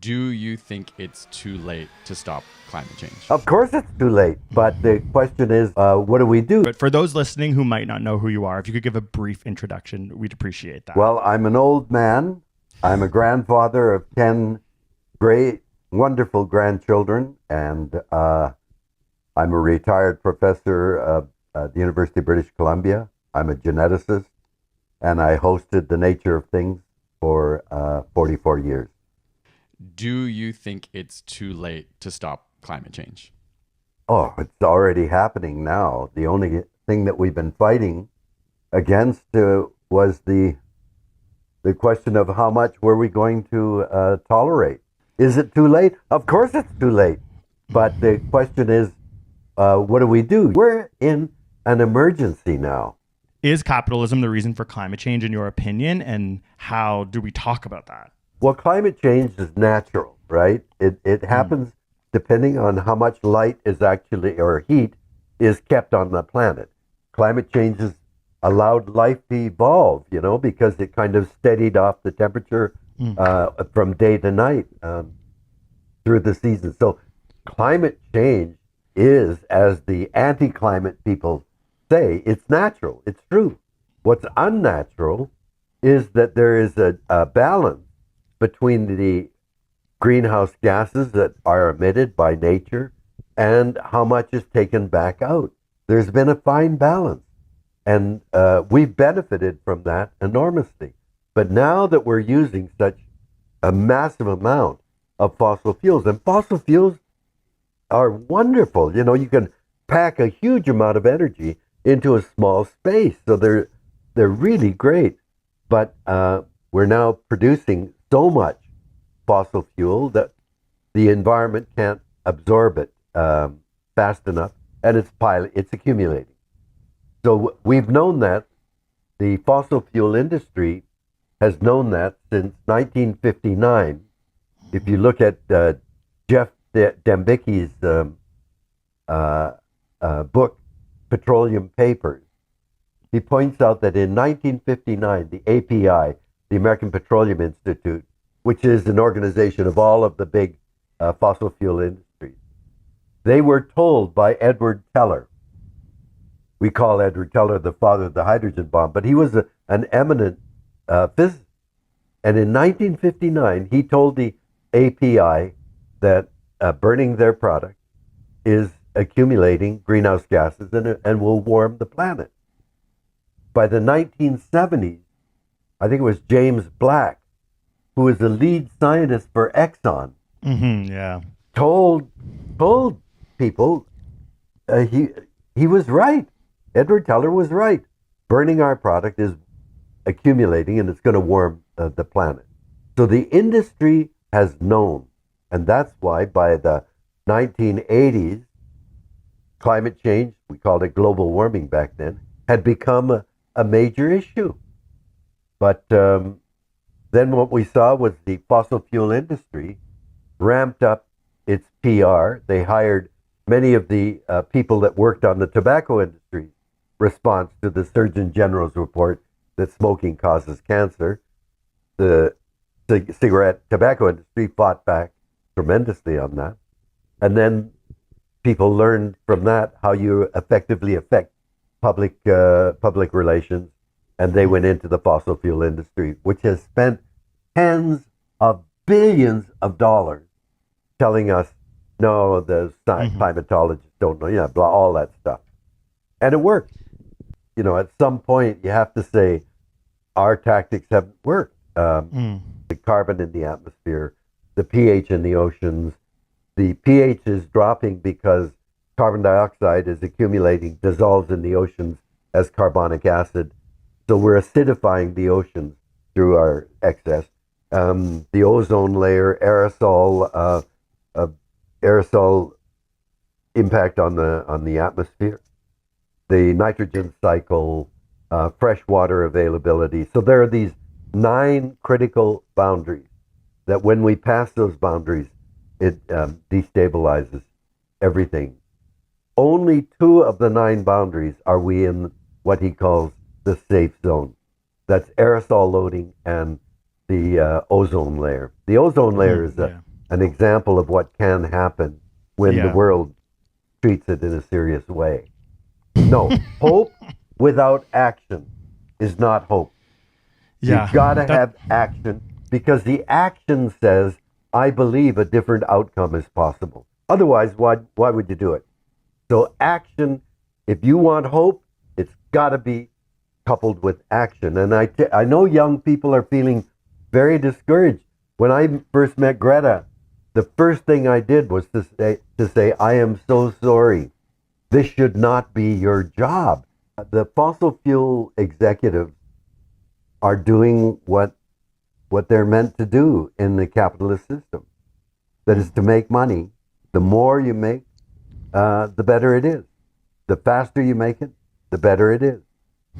Do you think it's too late to stop climate change? Of course it's too late, but the question is, what do we do? But for those listening who might not know who you are, if you could give a brief introduction, we'd appreciate that. Well, I'm an old man. I'm a grandfather of 10 great, wonderful grandchildren, and I'm a retired professor at the University of British Columbia. I'm a geneticist, and I hosted The Nature of Things for 44 years. Do you think it's too late to stop climate change? Oh, it's already happening now. The only thing that we've been fighting against was the question of how much were we going to tolerate. Is it too late? Of course it's too late. But the question is, what do we do? We're in an emergency now. Is capitalism the reason for climate change, in your opinion? And how do we talk about that? Well, climate change is natural, right? It happens depending on how much light is actually, or heat, is kept on the planet. Climate change has allowed life to evolve, because it kind of steadied off the temperature from day to night through the season. So climate change is, as the anti-climate people say, it's natural. It's true. What's unnatural is that there is a balance between the greenhouse gases that are emitted by nature and how much is taken back out. There's been a fine balance, and we've benefited from that enormously. But now that we're using such a massive amount of fossil fuels, and fossil fuels are wonderful. You can pack a huge amount of energy into a small space, so they're really great. But we're now producing so much fossil fuel that the environment can't absorb it fast enough, and it's accumulating. So we've known that. The fossil fuel industry has known that since 1959. If you look at Jeff Dembicki's book, Petroleum Papers, he points out that in 1959, the API, the American Petroleum Institute, which is an organization of all of the big fossil fuel industries, they were told by Edward Teller. We call Edward Teller the father of the hydrogen bomb, but he was an eminent physicist. And in 1959, he told the API that burning their product is accumulating greenhouse gases and will warm the planet. By the 1970s, I think it was James Black, who was the lead scientist for Exxon, told people he was right. Edward Teller was right. Burning our product is accumulating, and it's going to warm the planet. So the industry has known, and that's why by the 1980s, climate change, we called it global warming back then, had become a major issue. But then what we saw was the fossil fuel industry ramped up its PR. They hired many of the people that worked on the tobacco industry response to the Surgeon General's report that smoking causes cancer. The tobacco industry fought back tremendously on that. And then people learned from that how you effectively affect public relations, and they went into the fossil fuel industry, which has spent tens of billions of dollars telling us, no, the climatologists don't know, blah, all that stuff. And it works. At some point, you have to say, our tactics haven't worked. The carbon in the atmosphere, the pH in the oceans, the pH is dropping because carbon dioxide is accumulating, dissolves in the oceans as carbonic acid. So we're acidifying the oceans through our excess. The ozone layer, aerosol impact on the atmosphere, the nitrogen cycle, freshwater availability. So there are these 9 critical boundaries that when we pass those boundaries, it destabilizes everything. Only 2 of the 9 boundaries are we in what he calls the safe zone. That's aerosol loading and the ozone layer. The ozone layer is an example of what can happen when the Yeah. world treats it in a serious way. No, hope without action is not hope. Yeah. You've got to That- have action because the action says, I believe a different outcome is possible. Otherwise, why would you do it? So action, if you want hope, it's got to be coupled with action. And I know young people are feeling very discouraged. When I first met Greta, the first thing I did was to say, I am so sorry. This should not be your job. The fossil fuel executives are doing what they're meant to do in the capitalist system. That is to make money. The more you make, the better it is. The faster you make it, the better it is.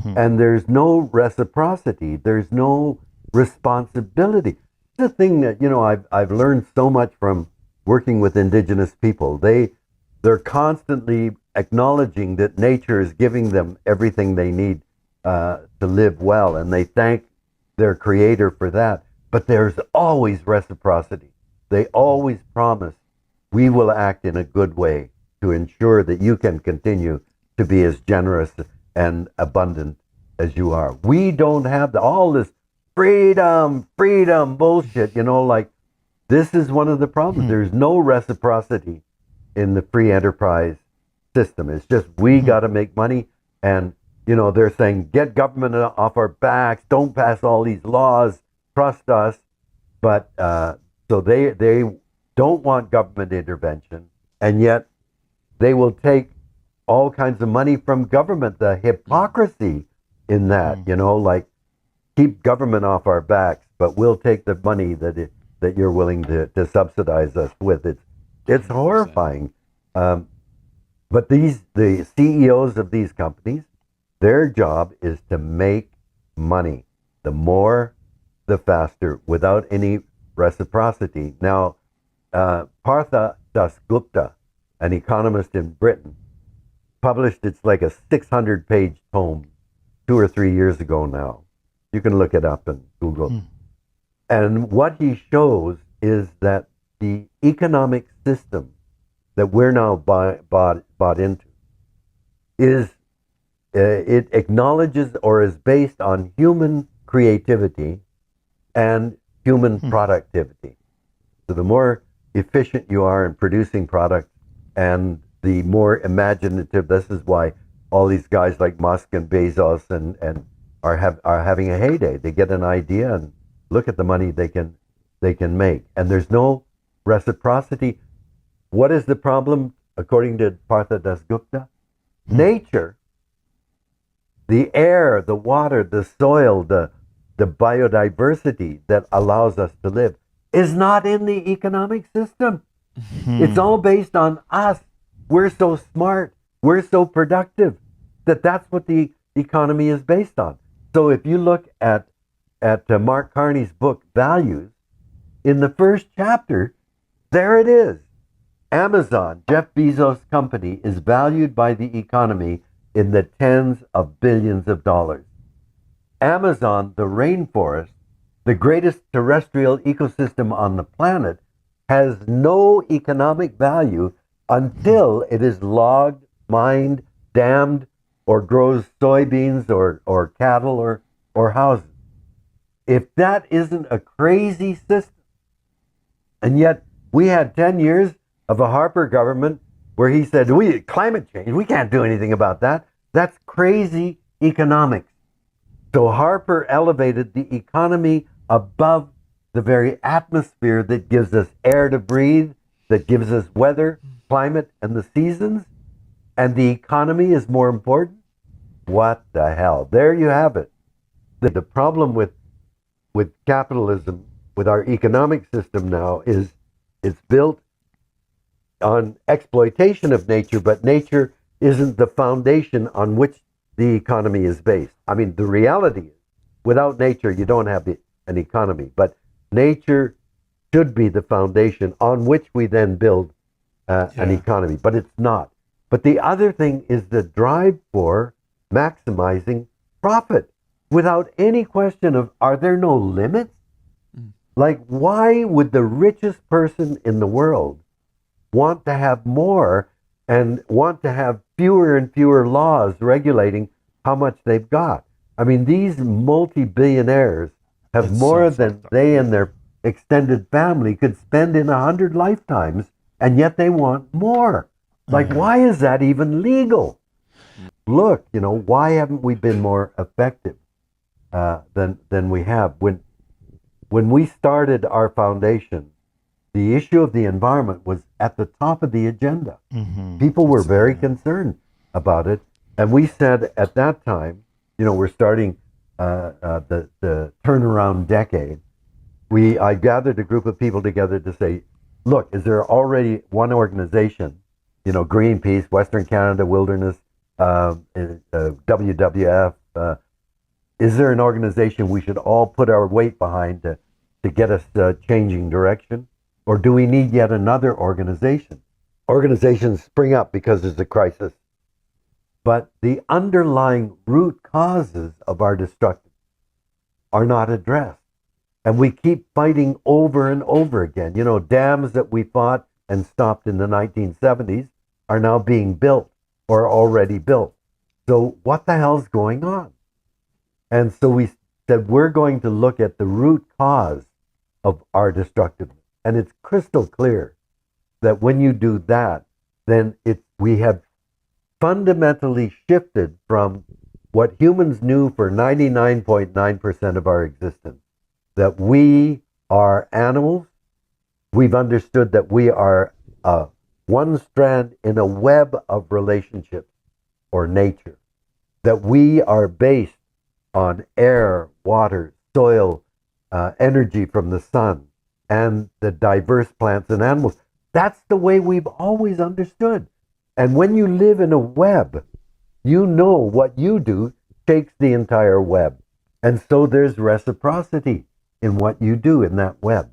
And there's no reciprocity. There's no responsibility. The thing that, I've learned so much from working with indigenous people. They're constantly acknowledging that nature is giving them everything they need to live well, and they thank their creator for that. But there's always reciprocity. They always promise, we will act in a good way to ensure that you can continue to be as generous and abundant as you are. We don't have all this freedom bullshit, like this is one of the problems. There's no reciprocity in the free enterprise system. It's just we got to make money, and they're saying get government off our backs, don't pass all these laws, trust us. But so they don't want government intervention, and yet they will take all kinds of money from government. The hypocrisy in that, like keep government off our backs, but we'll take the money that you're willing to subsidize us with. It's horrifying. But the CEOs of these companies, their job is to make money. The more, the faster, without any reciprocity. Now, Partha Dasgupta, an economist in Britain, published, it's like a 600-page tome 2 or 3 years ago now. You can look it up in Google. And what he shows is that the economic system that we're now bought into is, it acknowledges or is based on human creativity and human productivity. So the more efficient you are in producing products and the more imaginative, this is why all these guys like Musk and Bezos and are having a heyday. They get an idea and look at the money they can make. And there's no reciprocity. What is the problem, according to Partha Dasgupta? Nature, the air, the water, the soil, the biodiversity that allows us to live is not in the economic system. It's all based on us. We're so smart. We're so productive that's what the economy is based on. So if you look at Mark Carney's book, Values, in the first chapter, there it is. Amazon, Jeff Bezos' company, is valued by the economy in the tens of billions of dollars. Amazon, the rainforest, the greatest terrestrial ecosystem on the planet, has no economic value until it is logged, mined, dammed, or grows soybeans or cattle or houses. If that isn't a crazy system, and yet we had 10 years of a Harper government where he said, climate change, we can't do anything about that. That's crazy economics. So Harper elevated the economy above the very atmosphere that gives us air to breathe, that gives us weather, climate, and the seasons, and the economy is more important. What the hell? There you have it. The problem with capitalism, with our economic system now, is it's built on exploitation of nature, but nature isn't the foundation on which the economy is based. I mean, the reality is, without nature, you don't have an economy, but nature should be the foundation on which we then build an economy, but it's not. But the other thing is the drive for maximizing profit without any question of, are there no limits? Like, why would the richest person in the world want to have more and want to have fewer and fewer laws regulating how much they've got? I mean, these multi-billionaires have It's more so than fucked up. they and their extended family could spend in 100 lifetimes, and yet they want more. Like, why is that even legal? Look, why haven't we been more effective than we have? When we started our foundation, the issue of the environment was at the top of the agenda. People were very concerned about it, and we said at that time, we're starting the turnaround decade. I gathered a group of people together to say, look, is there already one organization, Greenpeace, Western Canada Wilderness, WWF, is there an organization we should all put our weight behind to get us changing direction? Or do we need yet another organization? Organizations spring up because there's a crisis. But the underlying root causes of our destruction are not addressed. And we keep fighting over and over again. Dams that we fought and stopped in the 1970s are now being built or already built. So what the hell's going on? And so we said we're going to look at the root cause of our destructiveness. And it's crystal clear that when you do that, then we have fundamentally shifted from what humans knew for 99.9% of our existence, that we are animals. We've understood that we are one strand in a web of relationships or nature, that we are based on air, water, soil, energy from the sun, and the diverse plants and animals. That's the way we've always understood. And when you live in a web, what you do shakes the entire web. And so there's reciprocity in what you do in that web.